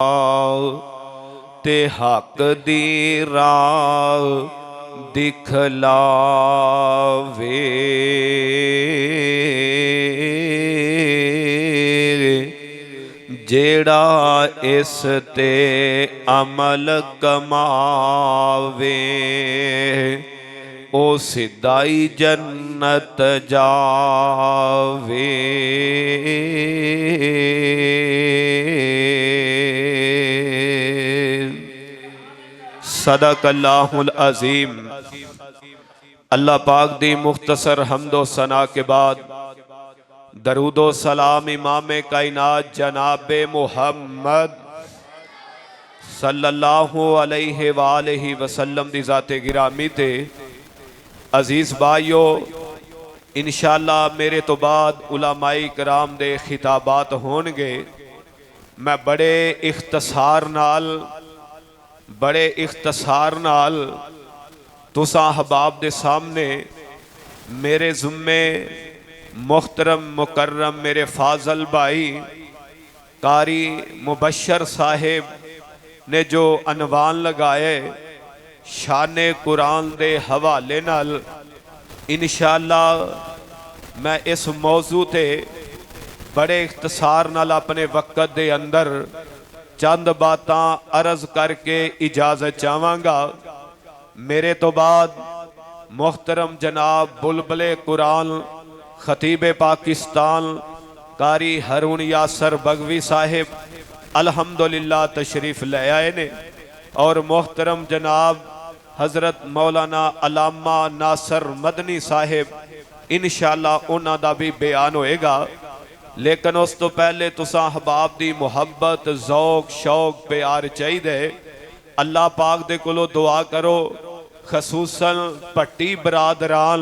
ते हक दी राह दिखलावे। जेड़ा इस ते अमल कमावे ओ सिधाई जन्नत जावे। सदकल्लाहुल अज़ीम। अल्लाह पाक दी मुख्तसर हम्दो सना के बाद दरूदो सलाम इमाम कायनात जनाबे मुहम्मद सल्लल्लाहु अलैहि वालैहि वसल्लम दी ज़ाते गिरामी ते अजीज़ भाइयों, इंशाअल्लाह मेरे तो बाद उलमाए कराम दे खिताबात होणगे। मैं बड़े इख्तसार नाल तुसां अहबाब दे सामने मेरे ज़ुम्मे मुहतरम मुकर्रम मेरे फाजल भाई कारी मुबशर साहिब ने जो अनवान लगाए शाने कुरान दे हवाले नाल, इंशाअल्लाह मैं इस मौजू ते बड़े इख्तसार नाल अपने वक़्त दे अंदर चंद बातां अर्ज करके इजाज़त चाहांगा। मेरे तो बाद मुहतरम जनाब बुलबुले कुरान खतीबे पाकिस्तान कारी हारून यासर बगवी साहिब अल्हम्दुलिल्लाह तशरीफ़ ले आए ने, और मुहतरम जनाब हज़रत मौलाना अल्लामा नासर मदनी साहिब इंशाअल्लाह उन्हां दा भी बयान होएगा। लेकिन उस तो पहले तुसां अहबाब दी मुहब्बत ज़ौक शौक प्यार चाहिए। अल्लाह पाक दे कोलों दुआ करो, खसूसन पट्टी बरादरान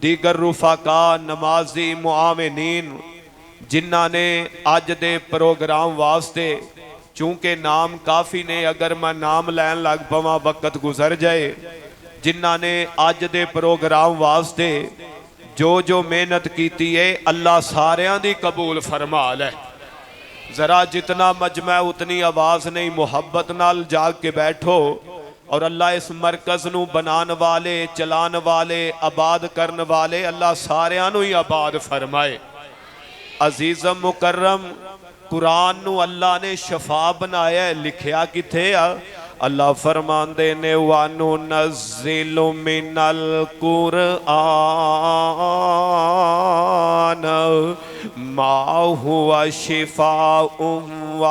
दीगर रुफाका नमाजी मुआमिनीन जिन्ना ने अज दे प्रोग्राम वास्ते, चूंकि नाम काफ़ी ने, अगर मैं नाम लैन लग पवा वक़्त गुजर जाए, जिन्ना ने अज दे प्रोग्राम वास्ते जो जो मेहनत की है अल्लाह सारियां दी कबूल फरमा ले। ज़रा जितना मजमा उतनी आवाज़ नहीं, मुहब्बत नाल जाग के बैठो और अल्लाह इस मरकज़ नू बनाने वाले, चलाने वाले, आबाद करने वाले अल्लाह सारियां नू ही आबाद फरमाए। अजीज़म मुकर्रम कुरान नू अल्लाह ने शफा बनाया, लिखिया किथे आ? अल्लाह फरमांदे ने वानु नज़्ज़िलु मिनल कुरआन मा हुवा शिफाउम व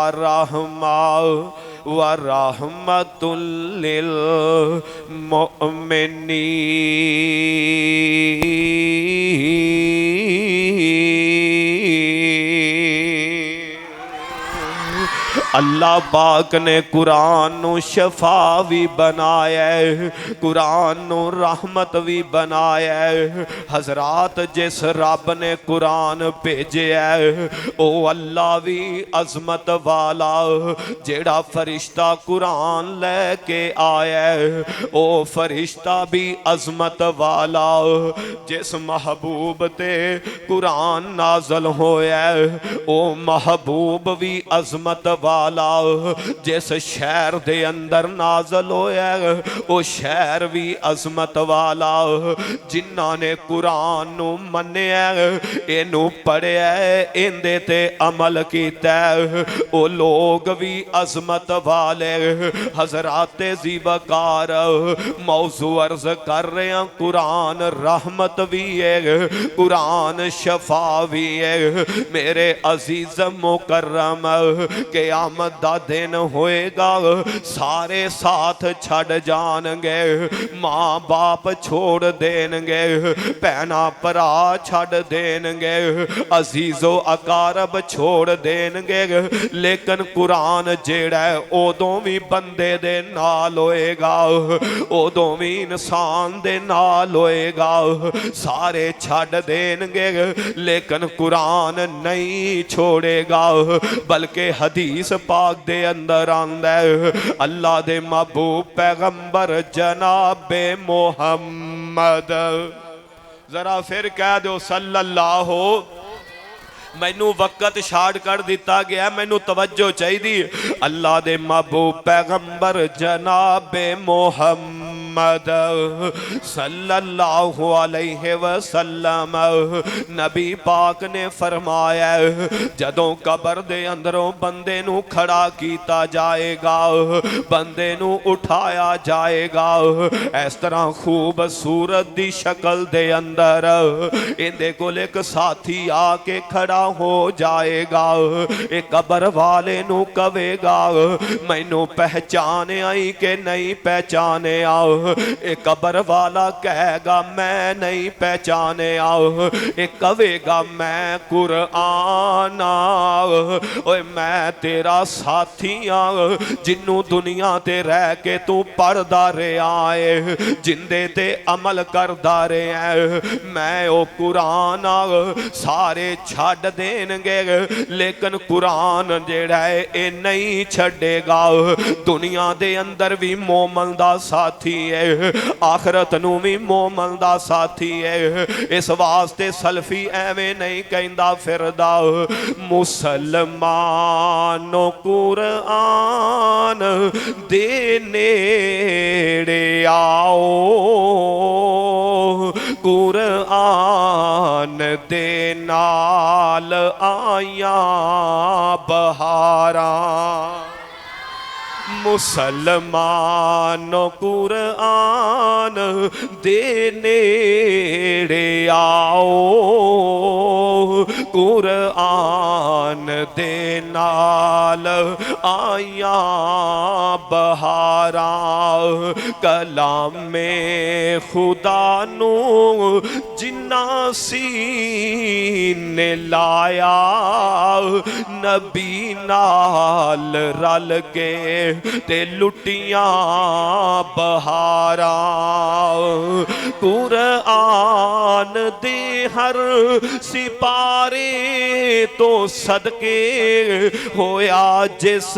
रहमतुल लिल मुमिनीन। अल्लाह पाक ने कुरान नू शफा भी बनाया है, कुरान नू रहमत भी बनाया है। हजरात जिस रब ने कुरान भेजे है ओ अल्लाह भी अजमत वाला, जेड़ा फरिश्ता कुरान लेके आया है ओ फरिश्ता भी अजमत वाला। जिस महबूब ते कुरान नाजल होया ओ महबूब भी अजमत वाला। जिस शहर दे अंदर नाजल होया ओ शहर भी अजमत वाला। जिन्ना ने कुरान नू मन्निया, इनू पढ़िया, इंदे ते अमल कीता, ओ लोग भी अजमत वाले। हजराते ज़ीवकार मौजू अर्ज कर रहे हैं, कुरान रहमत भी है, कुरान शफा भी है। मेरे अजीज मुकर्रम क़यामत दा दिन होएगा, सारे साथ छड़ जाएंगे, माँ बाप छोड़ देंगे, भैना भरा छड़ देंगे, अजीजो अकारब छोड़ देंगे, लेकिन कुरान जेड़ा है उदों भी बंदे दे नाल होएगा, उदों भी इंसान दे नाल होएगा। सारे छड़ देंगे लेकिन कुरान नहीं छोड़ेगा। बल्कि हदीस पाक दे अंदर आंदा है, अल्लाह दे महबूब पैगंबर जनाबे मोहम्मद, जरा फिर कह दो सल्लल्लाहु मैनू वक़्त छाड़ कर दिता गया, मैनू तवज्जो चाहिए। अल्लाह दे महबूब पैगंबर जनाबे मोहम्मद सल्लल्लाहु अलैहि वसल्लम नबी पाक ने फरमाया जदों कबर दे अंदरों बंदे नू खड़ा किया जाएगा, बंदे नू उठाया जाएगा, इस तरह खूबसूरत दी शक्ल दे अंदर इंदे कोल एक साथी आके खड़ा हो जाएगा। एक कबर वाले नू कवेगा मैनू पहचान आई के नहीं पहचाने आओ। एक कबर वाला कहेगा मैं नहीं पहचाने आओ। एक कवेगा मैं कुरआन ओए मैं तेरा साथी आ जिन्नू दुनिया ते रह के तू पढ़दा रहा है, जिंदे ते अमल करदा रहा है। मैं ओ कुरान सारे छड़ देंगे लेकिन कुरान जेड़ा है ये नहीं छड़ेगा। दुनिया दे अंदर भी मोमन दा साथी है, आखरत नू भी मोमन दा साथी है। इस वास्ते सल्फी एवें नहीं कहंदा फिरदा मुसलमानो कुरान दे नेड़े आओ, कुरान दे नाल आया बहारा। मुसलमानो कुरान दे नेड़े आओ, कुरान दे नाल आया बहारा। कलामे खुदा नू जिन्ना सीने लाया नबी नाल रल के ते लुटियां बहारा। कुरान दे हर सिपारे तो सदके होया जिस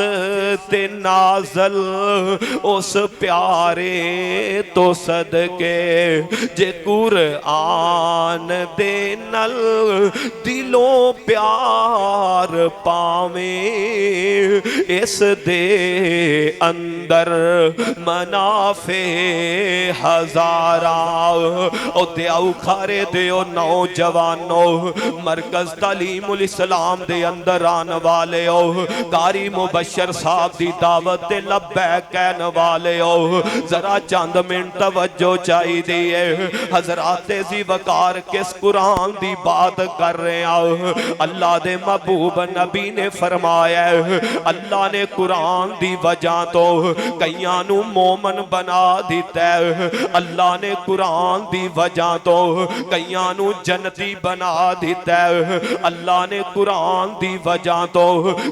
ते नाजल उस प्यारे तो सदके। जे कुरान दे नल दिलों प्यार पावे इस दे अंदर मनाफे हजारा। ओ दियाऊ खारे दियो नौजवानों, मरकज तालीमुल इस्लाम दे अंदर आने वाले हो, कारी मुबशर साहब दी दावत दे लब्बैक कहने वाले हो, जरा चंद मिनट तवज्जो चाहिए। हजरात जी वकार किस कुरान दी बात कर रहे हो? अल्लाह दे महबूब नबी ने फरमाया अल्लाह ने कुरान दी वजह तो कईयां नू मोमन बना दिता है। अल्लाह ने कुरान दी वजह तो कईयां नू जन्नती बना दिता है। अल्लाह ने कुरान दी वजह तो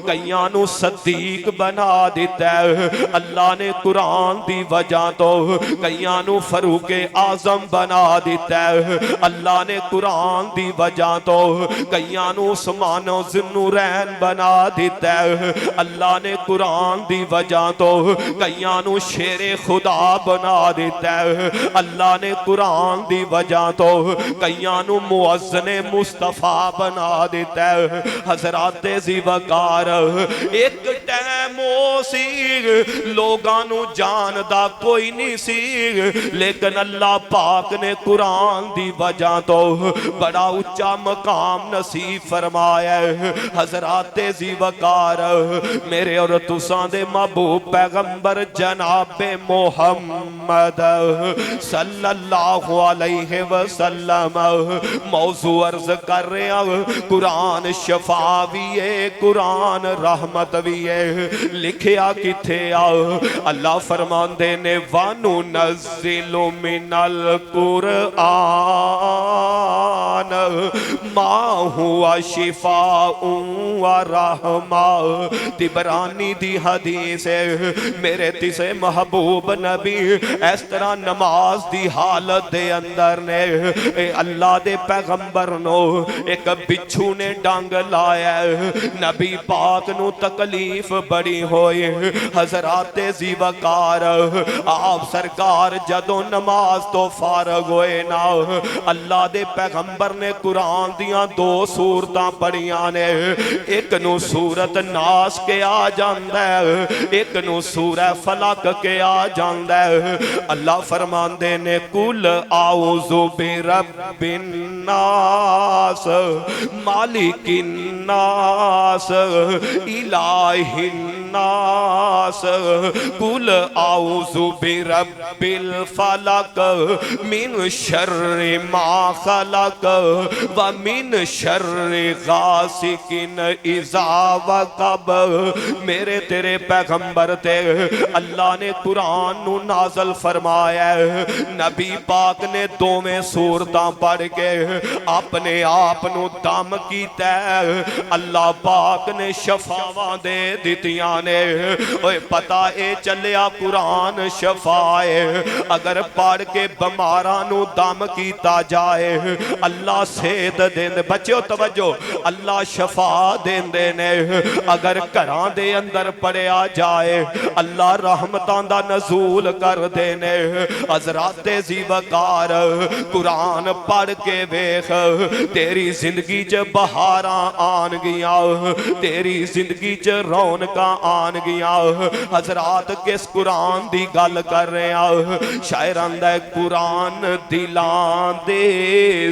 कईयां नू सदीक बना दिता है। अल्लाह ने कुरान दी वजह तो कईयां नू फरूक आजम बना दिता है। अल्लाह ने कुरान दी वजह तो कईयां नू उस्मानो ज़ुन्नूरैन बना दिता है। अल्लाह ने कुरान दी वजह तो कईयां नू शेरे खुदा बना दिता है। अल्लाह ने कुरान दी वजह तो कईयां नू मुअज़्ज़िन मुस्तफा बना दिता है। हज़रात ज़िवकार एक टाइम ओ सी लोगां नू जानदा कोई नहीं सी, लेकिन अल्लाह पाक ने कुरान दी वजह तो बड़ा उच्चा मकाम नसीब फरमाया है। हज़रात ज़िवकार मेरे और तुसां दे महबूब पैगंबर जनाबे मोहम्मद सल्लल्लाहु अलैहि वसल्लम मौजू अर्ज कर रहे हैं। कुरान शफा भी है, कुरान रहमत भी है। लिखिया किथे आओ? अल्लाह फरमांदे ने वानु नज़िलु मिनल कुरान मा हुआ शिफा व रहमा। तिबरानी दी हदीस है मेरे तिसे महबूब नबी इस तरह नमाज दी हालत दे अंदर ने अल्लाह दे पैगंबर नो एक बिच्छू ने डंग लाया। नबी पाक नू तकलीफ बड़ी होई। हजरात ज़िवकार आप सरकार जदों नमाज तो फारग होए ना अल्लाह दे पैगंबर पैगंबर ने कुरान दियां दो सूरतां पढ़ियां ने, एक नू सूरत नास के आ जांदा है, एक नू सूरह फलक के आ जांदा है। अल्लाह फरमांदे ने कुल आऊज़ु बिरब्बिन नास मालिकिन नास इलाहिन नास कुल आऊज़ु बिरब्बिल फलक मिन शर्रि मा खलक व मिन शर्रि गासिकिन इज़ा वक़ब। मेरे तेरे पैगंबर ते अल्लाह ने कुरान नू नाज़ल फरमाया। नबी पाक ने दोवें सूरतां पढ़ के अपने आप नू दम कीता। अल्लाह पाक ने शफावां दे दित्तियां ने। ओए पता ए चलिया कुरान शफा है। अगर पढ़ के बमारां नू दम कीता जाए अल्लाह सेहत देंदे। बच्चों तवज्जो, अल्लाह शफा देंदे ने। अगर घरां दे अंदर पढ़िया जाए अल्लाह रहमतां दा नज़ूल कर देने। हज़रात ज़ीवकार कुरान पढ़ के वेख, तेरी जिंदगी च बहारां आन गिया, तेरी जिंदगी च रौनकां आन गिया। हज़रात किस कुरान दी गल कर रहे हैं? शायर आंदा है कुरान दिलां दे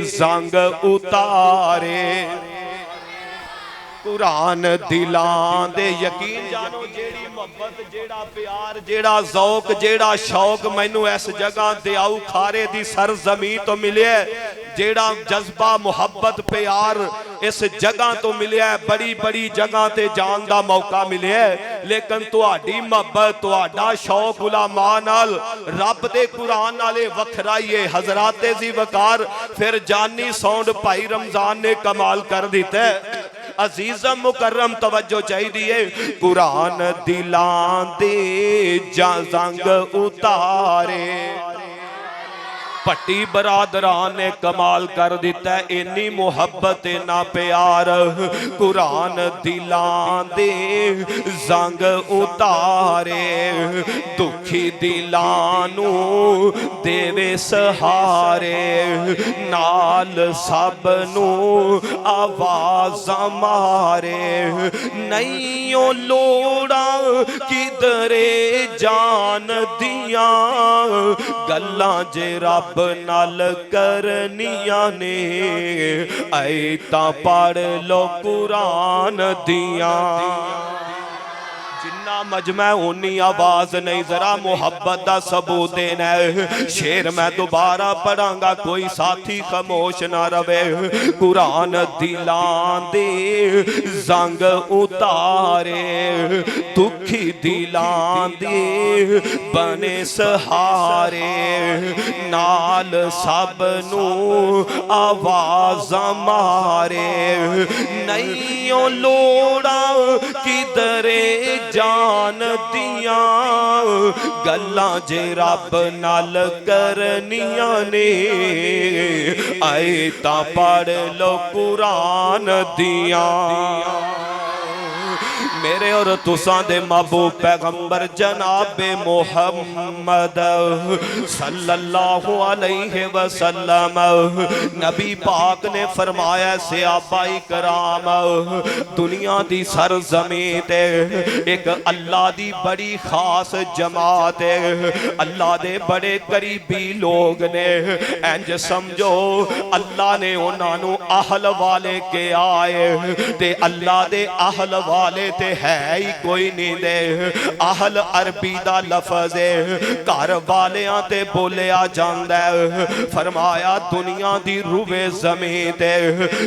जंग उतारे, कुरान दिलां दे यकीन जानो जेड़ी मोहब्बत जेड़ा प्यार जेड़ा ज़ौक जेड़ा शौक मैनू इस जगह दयाऊ खारे दी सरजमीन तो मिले, जेड़ा जज्बा मुहब्बत प्यार इस जगह तो मिले, बड़ी बड़ी जगह ते जान दा मौका मिले, लेकिन तुहाडी मोहब्बत तुहाडा शौक उलमा नाल रब दे कुरान नाले वखरा ही है। हज़रात ज़ीवकार फिर जानी सौंड भाई रमजान ने कमाल कर दिता है। अजीज़म मुकर्रम तवज्जो चाहिए। कुरान दिलां दे जंग उतारे, भट्टी बरादरान ने कमाल कर दिता है। इन्नी मुहब्बत इन्ना प्यार, कुरान दिलां दे जंग उतारे, दुखी दिलां नू देवे सहारे, नाल सब नू आवाज़ मारे, नहीं ओ लोड़ा किधरे जान दियां गल्लां जे रब नाल करनिया ने, ऐ तां पढ़ लो कुरान दियां। जिन्ना मजमा उन्नी आवाज नहीं, जरा मुहब्बत दा सबूत देना है। शेर मैं दोबारा पढ़ांगा, कोई साथी खामोश ना रवे। कुरान दिलां दे जंग उतारे, दुखी दिलां दे बने सहारे, नाल सब नू आवाज़ मारे, नहीं ओ लोड़ा किधरे जान दियां गल्लां जे रब नाल करनिया ने, आए तां पढ़ लो कुरान दियां। मेरे और तुसां दे महबूब पैगंबर जनाबे मोहम्मद सल्लल्लाहु अलैहि वसल्लम नबी पाक ने फरमाया, सहाबाए कराम दुनिया दी सरजमीन ते एक अल्लाह दी बड़ी खास जमात है, अल्लाह दे बड़े करीबी लोग ने। इंज समझो अल्लाह ने उन्हां नू अहल वाले के आए ते अल्लाह दे अहल वाले ते है ही कोई नहीं दे। अहल अरबी दा लफज है, घर वालियां ते बोलिया जांदा है। फरमाया दुनिया दी रूवे ज़मीन ते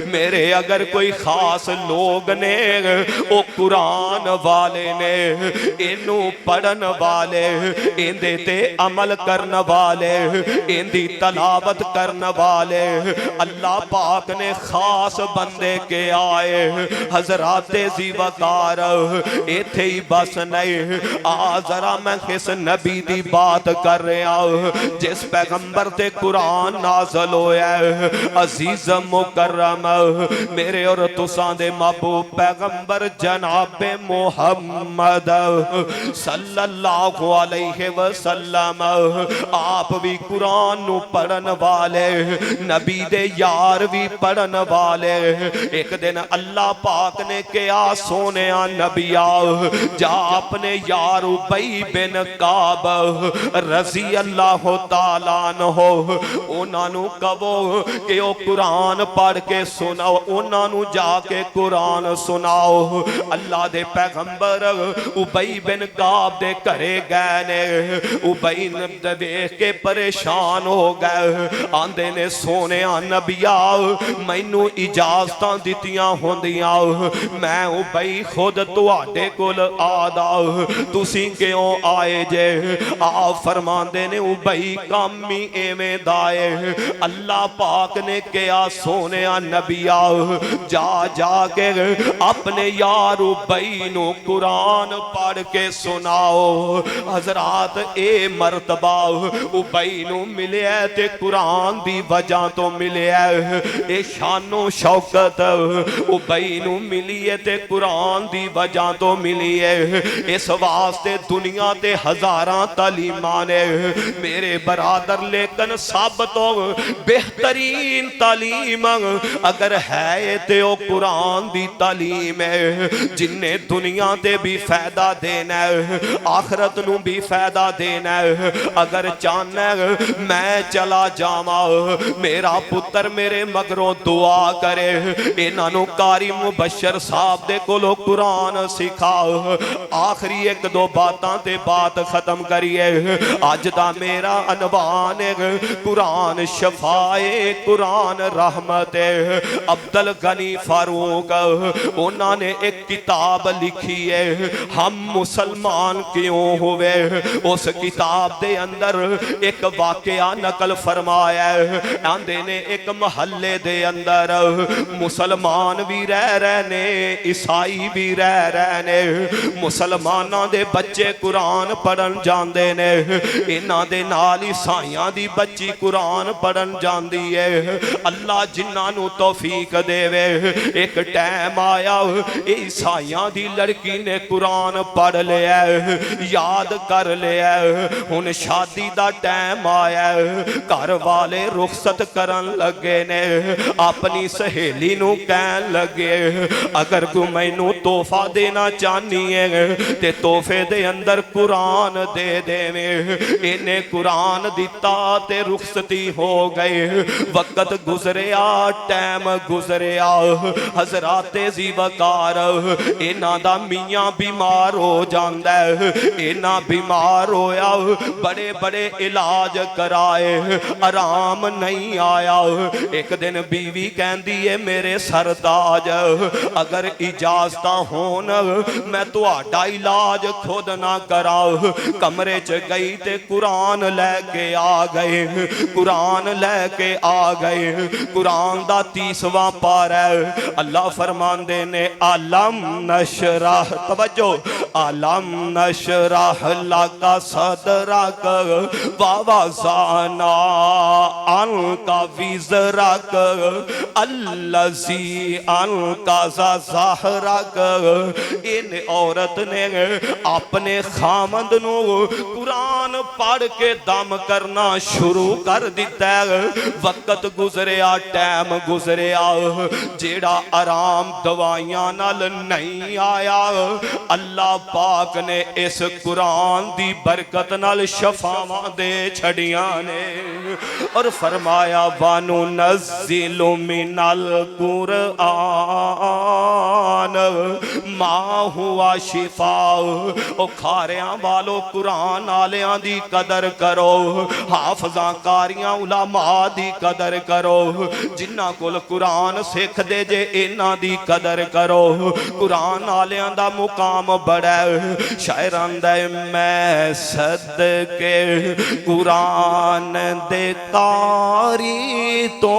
मेरे अगर कोई खास लोग ने, ओ कुरान वाले ने, इनू पढ़न वाले, इंदे ते अमल करन वाले, इंदी तलावत करन वाले। अल्लाह पाक ने खास बंदे के आए हज़रात ज़ीवकार इथे ही बस नहीं, आ जरा मैं किस नबी दी बात कर रहा जिस पैगंबर ते कुरान नाज़िल होया। अजीज मुकर्रम मेरे और तुसां दे महबूब पैगंबर जनाबे मुहम्मद सल्लल्लाहु अलैहि वसल्लम आप भी कुरान नू पढ़न वाले, नबी दे यार भी पढ़न वाले। एक दिन अल्लाह पाक ने कहा सोने नबिया जा अपने यार उबई बिन काब रजी अल्लाह तआला अन्हु उन्होंने कहो कि वो कुरान पढ़ के सुनाओ, उन्होंने जाके कुरान सुनाओ। अल्लाह दे पैगंबर उबई बिन काब दे घरे गए ने। उबई देख के परेशान हो गए, आंदे ने सोने नबिया मैनू इजाजत दित्तियां होंदियां मैं उबई खुद तुहाडे कोल आदा, तुसी क्यों आए जे? आप फरमांदे ने उबई काम ही एवें दा है। अल्लाह पाक ने कहा सोने नबिया जा जाके अपने यार उबई नू कुरान पढ़ के सुनाओ। हजरात ए मर्तबा उबई नू मिले ते कुरान दी वजह तो मिले। ए शानो शौकत उबई नू मिली है ते कुरान दी वजह तो मिली है। इस वास्ते दुनिया ते हजारां तालीमां ने मेरे बरादर, लेकिन सब तो बेहतरीन तालीम अगर है तो वो कुरान दी तालीम है जिन्हें दुनिया ते भी फायदा देना है, आखरत नू भी फायदा देना है। अगर चाहना मैं चला जावा मेरा पुत्र मेरे मगरों दुआ करे, इन्हों कारी मुबशर साहब दे कोलों कुरान सिखाओ। आखिरी एक दो बातां ते बात खत्म करिए। अज दा मेरा अनवान है कुरान शफाए कुरान रहमत। अब्दुल गनी फारूक उन्होंने एक किताब लिखी है हम मुसलमान क्यों हुए। उस किताब दे अंदर एक वाकया नकल फरमाया। आंदे ने एक महल्ले दे अंदर मुसलमान भी रह रहे ने, ईसाई भी रह रहे ने। मुसलमाना दे बच्चे कुरान पढ़न जाते ने, इन्हां दे नाल ईसाइयां दी बच्ची कुरान पढ़न जाती है। अल्लाह जिन्हां नू तौफीक देवे। एक टाइम आया ईसाइयां दी लड़की ने कुरान पढ़ लिया, याद कर लिया। हुण शादी दा टाइम आया, घर वाले रुखसत करन लगे ने। अपनी सहेली नू कहन लगे अगर तू मैनू तोहफा देना चाहनी है ते तोहफे दे अंदर कुरान दे देवे। इन्हें कुरान दिता ते रुखसती हो गए। वक्त गुजरिया, टाइम गुजरिया। हजराते ज़ीवकार इन्हां दा मियाँ बीमार हो जांदा है। इन्हां बीमार होया, बड़े बड़े इलाज कराए, आराम नहीं आया। एक दिन बीवी कहती है मेरे सरताज अगर इजाजत होन मैं तुहाडा इलाज खुद ना कराओ। कमरे च गई ते कुरान लैके आ गए, कुरान लैके आ गए। कुरान दा 30वां पारा है। अल्लाह फरमांदे ने आलम नशराह, तवज्जो, आलम नशराह लका सदरक ववज़अना अन्का विज़रक अल्लज़ी अन्का ज़हरक। इन औरत ने अपने खामंद नू कुरान पढ़ के दम करना शुरू कर दिता। वक्त गुजरिया, टाइम गुजरिया, जेड़ा आराम दवाइयां नाल नहीं आया अल्लाह पाक ने इस कुरान दी बरकत नाल शफावां दे छड़ियां ने। और फरमाया वानु नज़्ज़िलु मिनल कुरान मा हुआ शिफा। ओ खारियां वालो कुरान आलियां दी कदर करो, हाफजां कारियां उलामा दी कदर करो। जिन्हां कोल कुरान सिख दे जे इन्हां दी कदर करो। कुरान आलियां दा मुकाम बड़ा है। शायर आंदा है मैं सदके कुरान दे कारी तो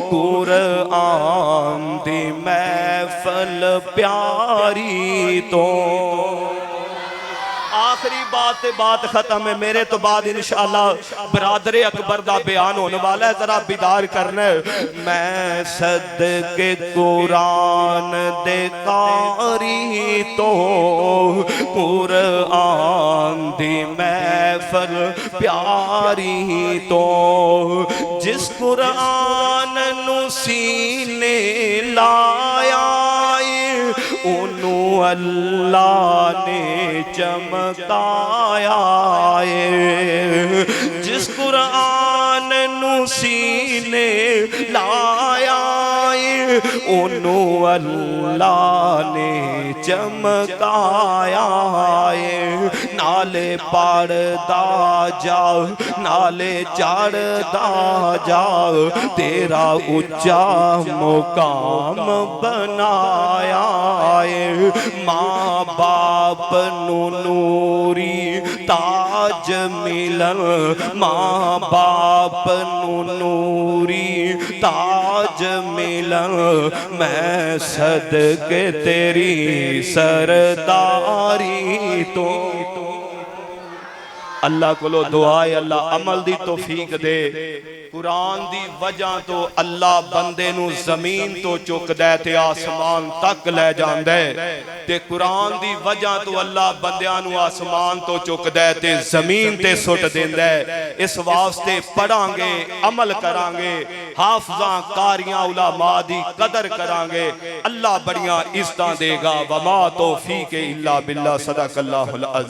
कुरान दी महफिल महफल प्यारी तो। आखिरी बात खत्म है। मेरे तो बाद इंशाअल्लाह बरादरे अकबर दा बयान होने वाला है, जरा बिदार करना है। मैं सदके कुरान दे कारी तो कुरान दी महफल प्यारी तो। जिस कुरान नू सीने लाया ओनू अल्लाह ने चमकाया है। जिस कुरान नू सीने लाया ओनू अल्लाह ने चमकाया है। नाले पढ़दा जाओ नाले चढ़दा जाओ तेरा ऊंचा मुकाम बनाया है। माँ बाप नूरी ताज मिलन माँ बाप नूरी ताज मिलन। मैं सदके तेरी सरदारी तो। अल्लाह कोलो दुआ है अल्लाह अमल दी तौफीक दे। कुरान दी वजह तो अल्लाह बंदे नू जमीन तो चुकदा है ते आसमान तक ले जांदा है, ते कुरान दी वजह तो अल्लाह बंदियां नू आसमान तो चुकदा है ते जमीन ते सुट देंदा है। इस वास्ते पढ़ांगे अमल करांगे हाफिज़ां कारियां उलमा दी कदर करांगे अल्लाह बड़ियां इज्जतां देगा। वमा तौफीक इल्ला बिल्लाह सदक़ल्लाहुल अज़ीज़।